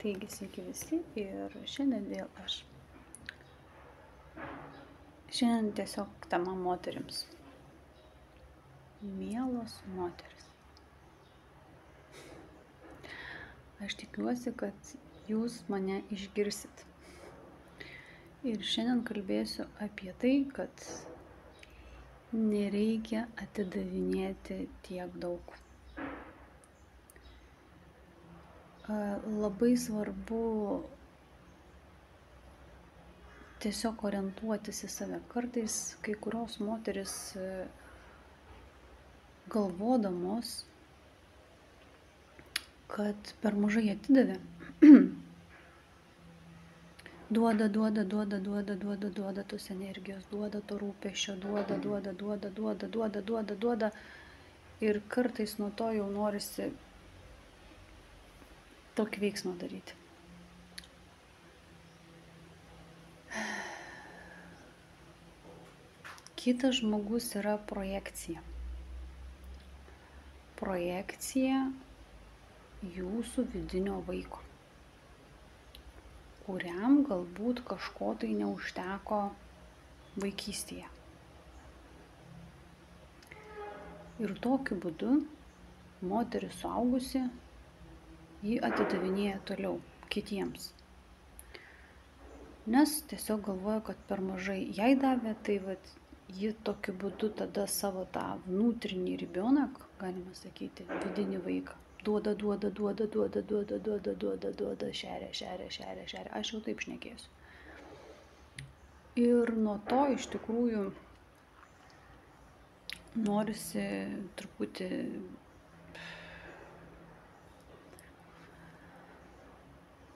Taigi, sveiki visi ir šiandien vėl aš. Šiandien tiesiog tema moterims. Mielos moteris. Aš tikiuosi, kad jūs mane išgirsit. Ir šiandien kalbėsiu apie tai, kad nereikia atidavinėti tiek daug. Labai svarbu tiesiog orientuotis į save. Kartais kai kurios moteris galvodamos, kad per mažai atidavė, duoda tos energijos, duoda to rūpesčio, duoda. Ir kartais nuo to jau norisi tokį veiksmą daryti. Kitas žmogus yra projekcija. Projekcija jūsų vidinio vaiko, kuriam galbūt kažko tai neužteko vaikystėje. Ir tokiu būdu moteris suaugusi jį atidavinėja toliau kitiems. Nes tiesiog galvoja, kad per mažai jai davė, tai ji tokiu būdu tada savo tą внутренний ребенок, galima sakyti, vidinį vaiką, duoda, šeria. Aš jau taip šnekėsiu. Ir nuo to iš tikrųjų norisi truputį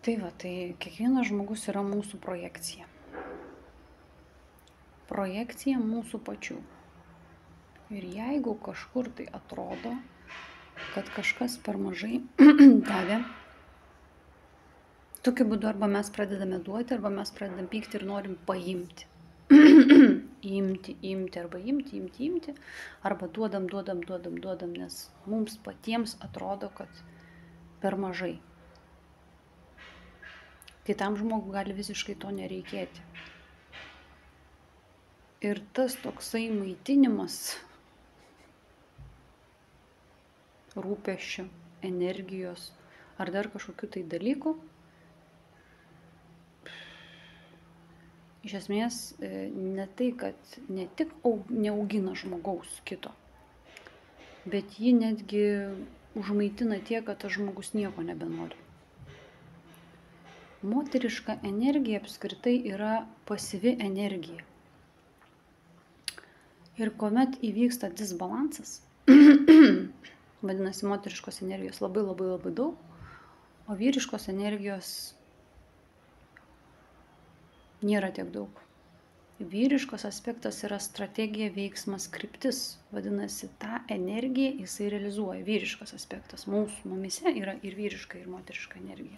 Tai kiekvienas žmogus yra mūsų projekcija. Projekcija mūsų pačių. Ir jeigu kažkur tai atrodo, kad kažkas per mažai davė, tokiu būdu arba mes pradedame duoti, arba mes pradedame pykti ir norim paimti. imti, arba duodam, nes mums patiems atrodo, kad per mažai. Kitam žmogui gali visiškai to nereikėti. Ir tas toksai maitinimas rūpesčio, energijos ar dar kažkokių tai dalykų iš esmės ne tai, kad ne tik neaugina žmogaus kito, bet jį netgi užmaitina tiek, kad tas žmogus nieko nebenori. Moteriška energija apskritai yra pasyvi energija. Ir kuomet įvyksta disbalansas, vadinasi, moteriškos energijos labai daug, o vyriškos energijos nėra tiek daug. Vyriškos aspektas yra strategija, veiksmas, kryptis. Vadinasi, tą energiją jisai realizuoja. Vyriškas aspektas. Mumyse yra ir vyriška, ir moteriška energija.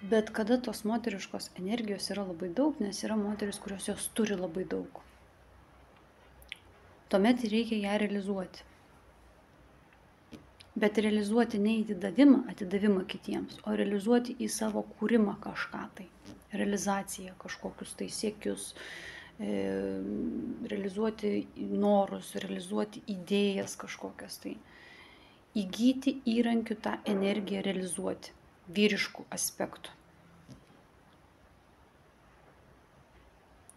Bet kada tos moteriškos energijos yra labai daug, nes yra moteris, kurios jos turi labai daug. Tuomet reikia ją realizuoti. Bet realizuoti ne į atidavimą kitiems, o realizuoti į savo kūrimą kažką tai. Realizaciją, kažkokius tai siekius, realizuoti norus, realizuoti idėjas kažkokias tai. Įgyti įrankių tą energiją realizuoti. Vyriškų aspektų.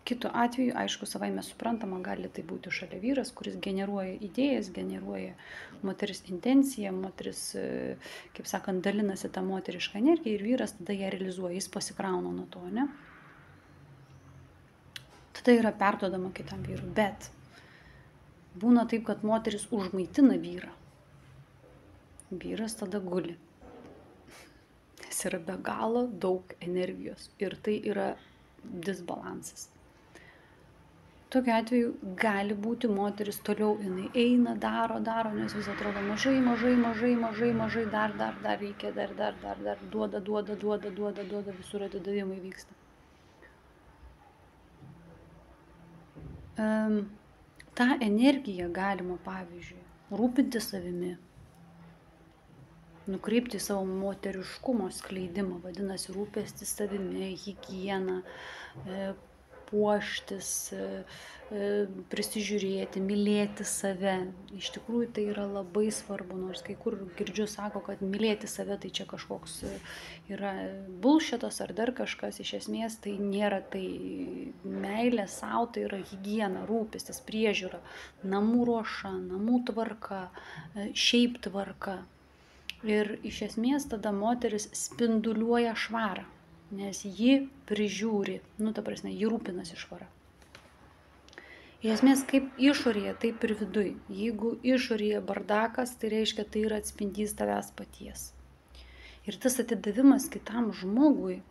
Kitu atveju, aišku, savaime suprantama, gali tai būti šalia vyras, kuris generuoja idėjas, generuoja moteris intenciją, moteris, kaip sakant, dalinasi tą moterišką energiją ir vyras tada ją realizuoja, jis pasikrauna nuo to, ne? Tada yra perduodama kitam vyrui, bet būna taip, kad moteris užmaitina vyrą. Vyras tada guli. Yra be galo daug energijos ir tai yra disbalansas. Tokiu atveju gali būti moteris toliau, jinai eina, daro, nes vis atrodo mažai, dar reikia, dar, duoda, visur atidavimai vyksta. tą energiją galima, pavyzdžiui, rūpinti savimi, nukreipti į savo moteriškumo skleidimą, vadinasi, rūpestis savimi, higiena, puoštis, prisižiūrėti, mylėti save. Iš tikrųjų tai yra labai svarbu, nors kai kur girdžiu sako, kad mylėti save tai čia kažkoks yra bullshitas ar dar kažkas, iš esmės tai nėra, tai meilė savo, tai yra higiena, rūpestis, priežiūra, namų ruoša, namų tvarka, šiaip tvarka. Ir iš esmės tada moteris spinduliuoja švarą, nes ji prižiūri, ta prasme, ji rūpinasi švara. Iš esmės, kaip išorėje, taip ir viduj. Jeigu išorėje bardakas, tai reiškia, tai yra atspindys tavęs paties. Ir tas atidavimas kitam žmogui,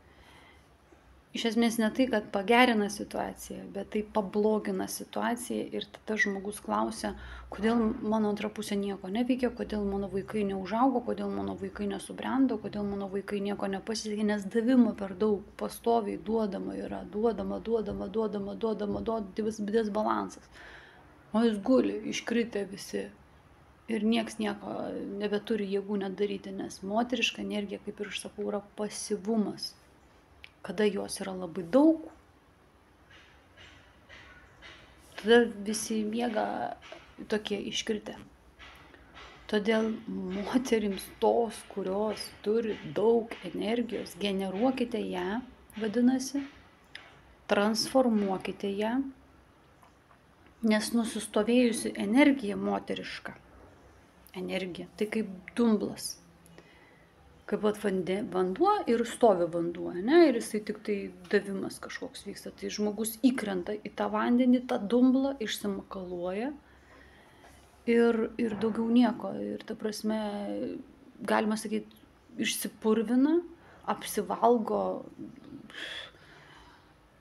iš esmės ne tai, kad pagerina situaciją, bet tai pablogina situaciją ir tada žmogus klausia, kodėl mano antra pusė nieko neveikia, kodėl mano vaikai neužaugo, kodėl mano vaikai nesubrendo, kodėl mano vaikai nieko nepasiekė, nes davimo per daug, pastoviai duodama yra, duodama, disbalansas. O jis guli, iškritę visi ir nieks nieko nebeturi jėgų nedaryti, nes moteriška energija, kaip ir aš sakau, yra pasyvumas. Kada jos yra labai daug, tada visi miega tokie iškritę. Todėl moterims tos, kurios turi daug energijos, generuokite ją, vadinasi, transformuokite ją, nes nusistovėjusi energija moteriška, energija, tai kaip dumblas. Kaip vanduo ir stovi vanduo, ne? Ir jisai tik tai davimas kažkoks vyksta. Tai žmogus įkrenta į tą vandenį, tą dumblą, išsimakaluoja ir daugiau nieko. Ir ta prasme, galima sakyti, išsipurvina, apsivalgo,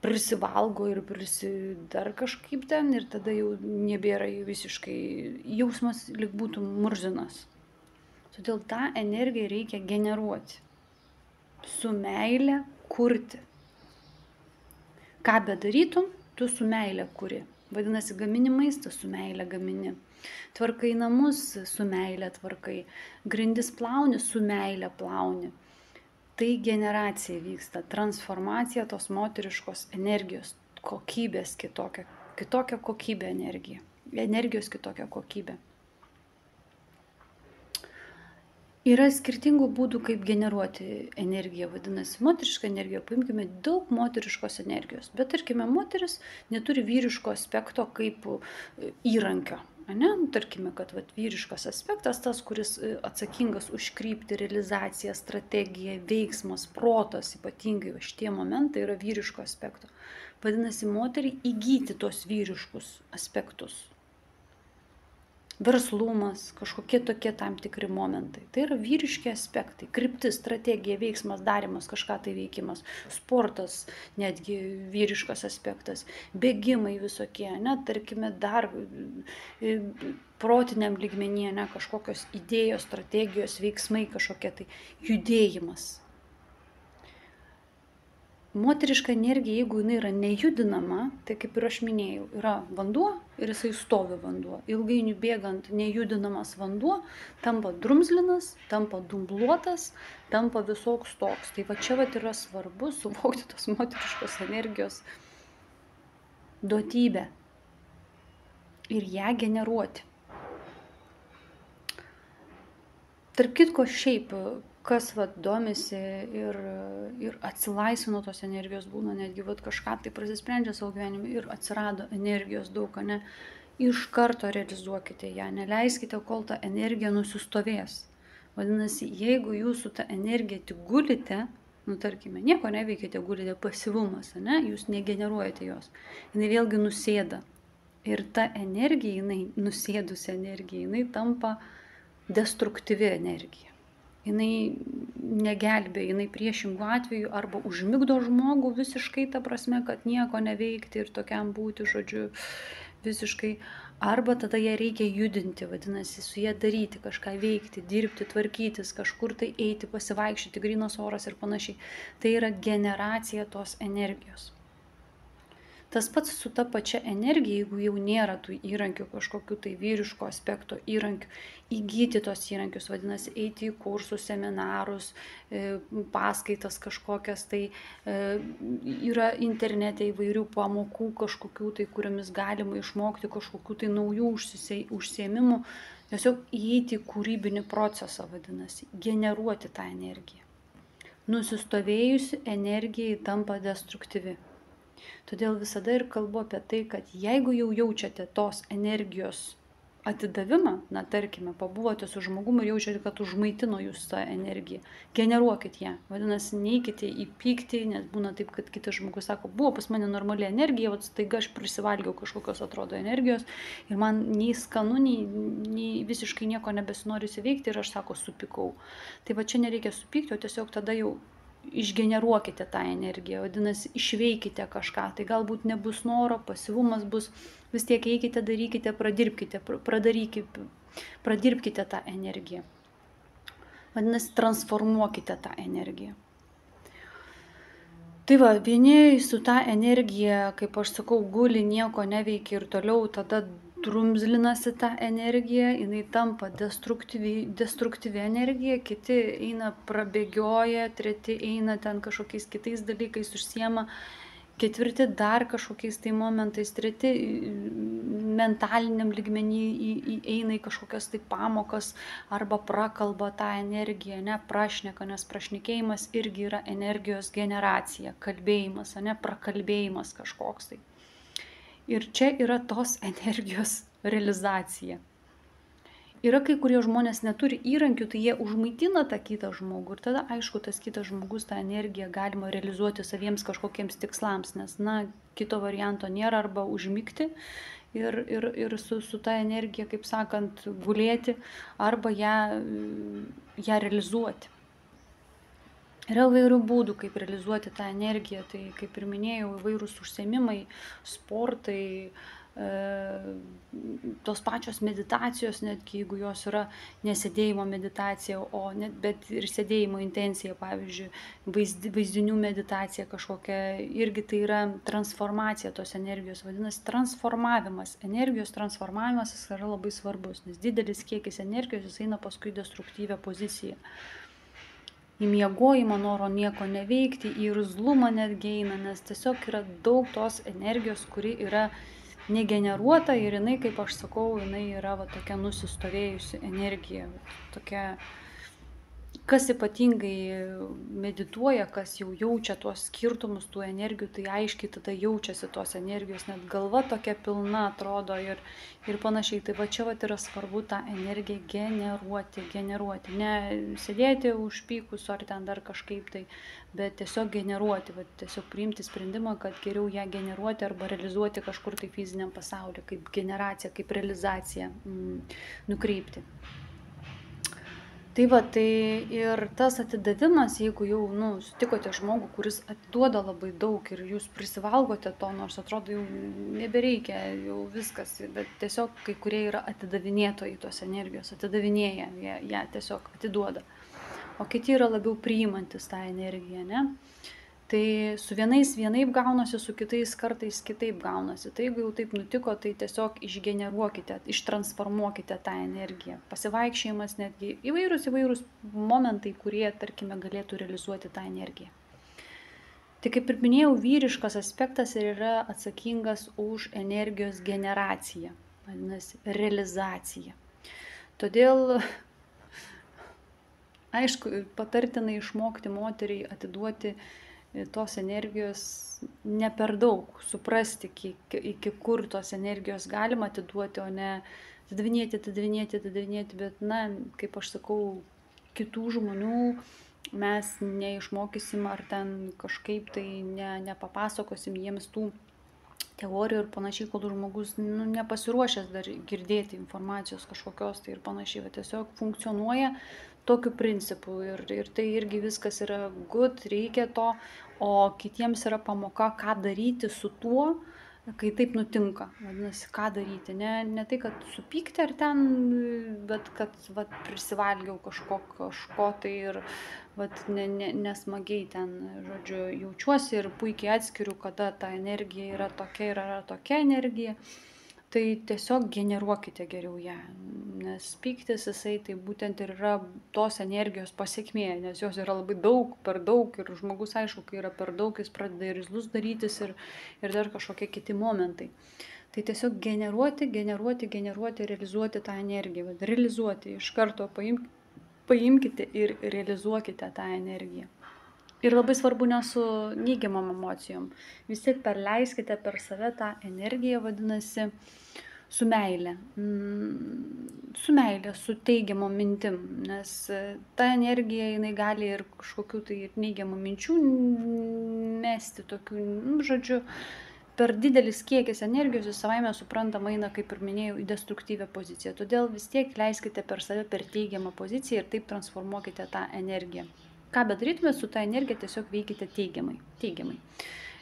prisivalgo ir dar kažkaip ten ir tada jau nebėra visiškai jausmas, lyg būtų murzinas. Todėl tą energiją reikia generuoti, su meile kurti. Ką bedarytum, tu su meile kuri. Vadinasi, gamini maistą, su meile gamini. Tvarkai namus, su meile tvarkai. Grindis plauni, su meile plauni. Tai generacija vyksta, transformacija tos moteriškos energijos, kokybės kitokia kokybė energija. Energijos kitokia kokybė. Yra skirtingų būdų, kaip generuoti energiją, vadinasi, moterišką energiją, paimkime daug moteriškos energijos, bet tarkime, moteris neturi vyriško aspekto kaip įrankio, ne? Tarkime, kad vyriškas aspektas, tas, kuris atsakingas už kryptį, realizaciją, strategiją, veiksmas, protas, ypatingai šitie momentai yra vyriško aspekto. Vadinasi, moteriai įgyti tos vyriškus aspektus. Verslumas, kažkokie tokie tam tikri momentai. Tai yra vyriški aspektai. Kryptis, strategija, veiksmas, darimas, kažką tai veikimas. Sportas, netgi vyriškas aspektas. Bėgimai visokie, tarkime, dar protiniam lygmenyje, kažkokios idėjos, strategijos, veiksmai, kažkokie tai judėjimas. Moteriška energija, jeigu jinai yra nejudinama, tai kaip ir aš minėjau, yra vanduo ir jisai stovi vanduo. Ilgainiui bėgant nejudinamas vanduo tampa drumzlinas, tampa dumbluotas, tampa visoks toks. Tai čia yra svarbu suvokti tos moteriškos energijos duotybę ir ją generuoti. Tarp kitko šiaip, kas domisi ir atsilaisvino tos energijos, būna netgi kažką tai prasisprendžia savo gyvenime ir atsirado energijos daug, iš karto realizuokite ją, neleiskite, kol ta energija nusistovės. Vadinasi, jeigu jūsų ta energija tik gulite, tarkime, nieko neveikite, gulite, pasyvumas, jūs negeneruojate jos, jinai vėlgi nusėda. Ir ta energija, nusėdusi energija, jinai tampa destruktyvi energija. Jinai negelbė, jinai priešingų atveju arba užmigdo žmogų visiškai, ta prasme, kad nieko neveikti ir tokiam būti, žodžiu, visiškai, arba tada ją reikia judinti, vadinasi, su ją daryti, kažką veikti, dirbti, tvarkytis, kažkur tai eiti, pasivaikščioti, grynas oras ir panašiai. Tai yra generacija tos energijos. Tas pats su ta pačia energija, jeigu jau nėra tų įrankių, kažkokių tai vyriško aspekto įrankių, įgyti tos įrankius, vadinasi, eiti į kursus, seminarus, paskaitas kažkokias, tai yra internete įvairių pamokų kažkokių tai, kuriomis galima išmokti kažkokių tai naujų užsiėmimų, tiesiog įeiti į kūrybinį procesą, vadinasi, generuoti tą energiją. Nusistovėjusi energija tampa destruktyvi. Todėl visada ir kalbu apie tai, kad jeigu jau jaučiate tos energijos atidavimą, na tarkime, pabuvote su žmogumi ir jaučiate, kad užmaitino jūs tą energiją, generuokit ją. Vadinasi, neikite į pyktį, nes būna taip, kad kitas žmogus sako, buvo pas mane normali energija, vat staiga aš prisivalgiau kažkokios atrodo energijos ir man nei skanu, nei visiškai nieko nebesinori įveikti ir aš sako, supykau. Tai va čia nereikia supykti, o tiesiog tada jau išgeneruokite tą energiją, vadinasi, išveikite kažką, tai galbūt nebus noro, pasyvumas bus, vis tiek eikite, darykite, pradirbkite tą energiją. Vadinasi, transformuokite tą energiją. Tai va, vieni su tą energiją, kaip aš sakau, guli, nieko neveikia ir toliau tada drumzlinasi tą energiją, jinai tampa destruktyvi energija, kiti eina prabėgioja, treti eina ten kažkokiais kitais dalykais užsiema, ketvirti dar kažkokiais tai momentais, treti mentaliniam lygmenį eina į kažkokias tai pamokas arba prakalba tą energiją, prašneka, nes prašnekėjimas irgi yra energijos generacija, kalbėjimas, prakalbėjimas kažkoks tai. Ir čia yra tos energijos realizacija. Yra kai kurie žmonės neturi įrankių, tai jie užmaitina tą kitą žmogų. Ir tada, aišku, tas kitas žmogus tą energiją galima realizuoti saviems kažkokiems tikslams, nes, kito varianto nėra, arba užmigti ir su ta energija, kaip sakant, gulėti, arba ją realizuoti. Yra įvairių būdų, kaip realizuoti tą energiją, tai kaip ir minėjau, įvairūs užsiėmimai, sportai, tos pačios meditacijos, netgi jeigu jos yra nesėdėjimo meditacija, bet ir sėdėjimo intencija, pavyzdžiui, vaizdinių meditacija kažkokia, irgi tai yra transformacija tos energijos, vadinasi, transformavimas. Energijos transformavimas yra labai svarbus, nes didelis kiekis energijos jis eina paskui destruktyvią poziciją. Į miegojimą, noro nieko neveikti, į irzlumą netgi eina, nes tiesiog yra daug tos energijos, kuri yra negeneruota ir jinai, kaip aš sakau, jinai yra tokia nusistovėjusi energija, tokia. Kas ypatingai medituoja, kas jau jaučia tuos skirtumus, tų energijų, tai aiškiai tada jaučiasi tos energijos, net galva tokia pilna atrodo ir panašiai. Tai va čia yra svarbu tą energiją generuoti. Ne sėdėti užpykus ar ten dar kažkaip tai, bet tiesiog generuoti, tiesiog priimti sprendimą, kad geriau ją generuoti arba realizuoti kažkur tai fiziniam pasaulyje, kaip generacija, kaip realizacija nukreipti. Tai va, tai ir tas atidavimas, jeigu jau sutikote žmogų, kuris atiduoda labai daug ir jūs prisivalgote to, nors atrodo jau nebereikia, jau viskas, bet tiesiog kai kurie yra atidavinėtojai tos energijos, atidavinėja, ją tiesiog atiduoda, o kiti yra labiau priimantis tą energiją, ne? Tai su vienais vienaip gaunasi, su kitais kartais kitaip gaunasi. Tai jeigu jau taip nutiko, tai tiesiog išgeneruokite, ištransformuokite tą energiją. Pasivaikščiojimas netgi įvairūs momentai, kurie, tarkime, galėtų realizuoti tą energiją. Tai kaip ir minėjau, vyriškas aspektas yra atsakingas už energijos generaciją, vadinasi, realizaciją. Todėl, aišku, patartina išmokti moteriai atiduoti tos energijos ne per daug, suprasti, iki kur tos energijos galima atiduoti, o ne atidavinėti, bet, kaip aš sakau, kitų žmonių mes neišmokysim ar ten kažkaip tai nepapasakosim jiems tų teorijų ir panašiai, kol žmogus nepasiruošęs dar girdėti informacijos kažkokios tai ir panašiai, bet tiesiog funkcionuoja tokiu principu ir tai irgi viskas yra good, reikia to, o kitiems yra pamoka, ką daryti su tuo, kai taip nutinka. Vadinasi, ką daryti? Ne tai, kad supykti ar ten, bet kad vat, prisivalgiau kažko tai ir vat, nesmagiai ten, žodžiu, jaučiuosi ir puikiai atskiriu, kada ta energija yra tokia ir yra tokia energija. Tai tiesiog generuokite geriau ją, nes pyktis jisai tai būtent ir yra tos energijos pasekmė, nes jos yra labai daug, per daug ir žmogus, aišku, kai yra per daug, jis pradeda ir irzlus darytis ir dar kažkokie kiti momentai. Tai tiesiog generuoti, realizuoti tą energiją, realizuoti, iš karto paimkite ir realizuokite tą energiją. Ir labai svarbu ne su neigiamom emocijom. Vis tiek perleiskite per save tą energiją, vadinasi, su meile. Su meile, su teigiamom mintim. Nes ta energija, jinai gali ir kažkokių tai ir neigiamų minčių mesti, tokių, žodžiu, per didelis kiekis energijos jis savaime suprantama eina, kaip ir minėjau, į destruktyvią poziciją. Todėl vis tiek leiskite per save per teigiamą poziciją ir taip transformuokite tą energiją. Ką bedarytumėt su tą energiją, tiesiog veikite teigiamai.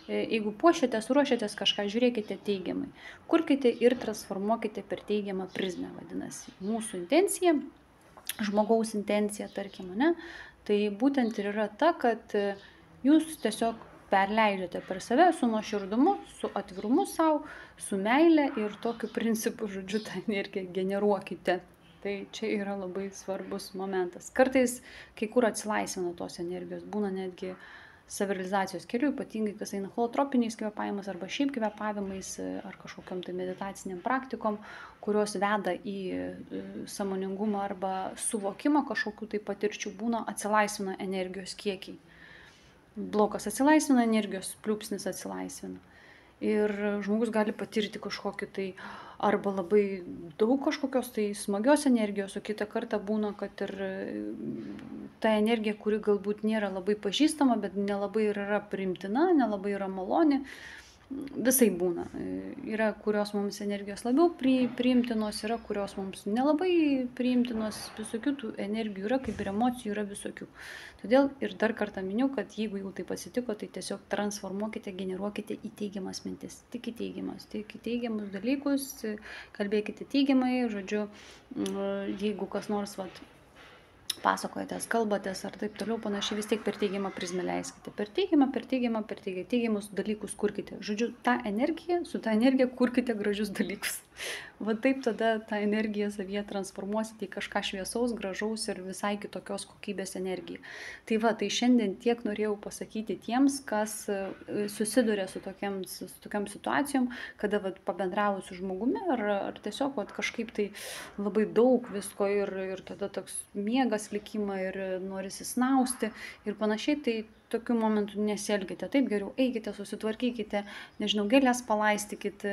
Jeigu puošiatės, ruošiatės kažką, žiūrėkite teigiamai. Kurkite ir transformuokite per teigiamą prizmę, vadinasi. Mūsų intencija, žmogaus intencija, tarkim, ne, tai būtent ir yra ta, kad jūs tiesiog perleidžiate per save su nuoširdumu, su atvirumu savo, su meile ir tokiu principu, žodžiu, tą energiją generuokite. Tai čia yra labai svarbus momentas. Kartais kai kur atsilaisvina tos energijos, būna netgi savirealizacijos keliu, ypatingai kas eina holotropiniais kvėpavimas arba šiaip kvėpavimais ar kažkokiam tai meditaciniam praktikom, kurios veda į sąmoningumą arba suvokimą kažkokių tai patirčių, būna atsilaisvina energijos kiekiai. Blokas atsilaisvina, energijos pliūpsnis atsilaisvina. Ir žmogus gali patirti kažkokį tai arba labai daug kažkokios tai smagios energijos, o kitą kartą būna, kad ir ta energija, kuri galbūt nėra labai pažįstama, bet nelabai yra priimtina, nelabai yra maloni. Visai būna. Yra, kurios mums energijos labiau priimtinos, yra, kurios mums nelabai priimtinos, visokių tų energijų yra, kaip ir emocijų yra visokių. Todėl ir dar kartą miniu, kad jeigu jau taip atsitiko, tai tiesiog transformuokite, generuokite į teigiamas mintis. Tik į teigiamus dalykus, kalbėkite teigiamai, žodžiu, jeigu kas nors pasakojatės, kalbatės ar taip toliau panašiai, vis tiek per teigiamą prizmę leiskite. Per teigiamus dalykus kurkite. Žodžiu, su ta energija kurkite gražius dalykus. Va taip tada tą energiją savyje transformuosite į kažką šviesaus, gražaus ir visai kitokios kokybės energiją. Tai šiandien tiek norėjau pasakyti tiems, kas susiduria su tokiam situacijom, kada pabendravus su žmogumi ar tiesiog kažkaip tai labai daug visko ir tada toks miegas likimą ir norisi snausti ir panašiai, tai tokiu momentu nesielkite taip, geriau eikite, susitvarkykite, nežinau, gėlės palaistykit,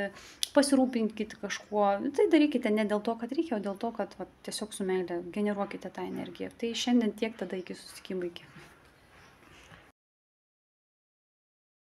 pasirūpinkite kažkuo. Tai darykite ne dėl to, kad reikia, o dėl to, kad tiesiog su meile generuokite tą energiją. Tai šiandien tiek, tada iki susitikimų.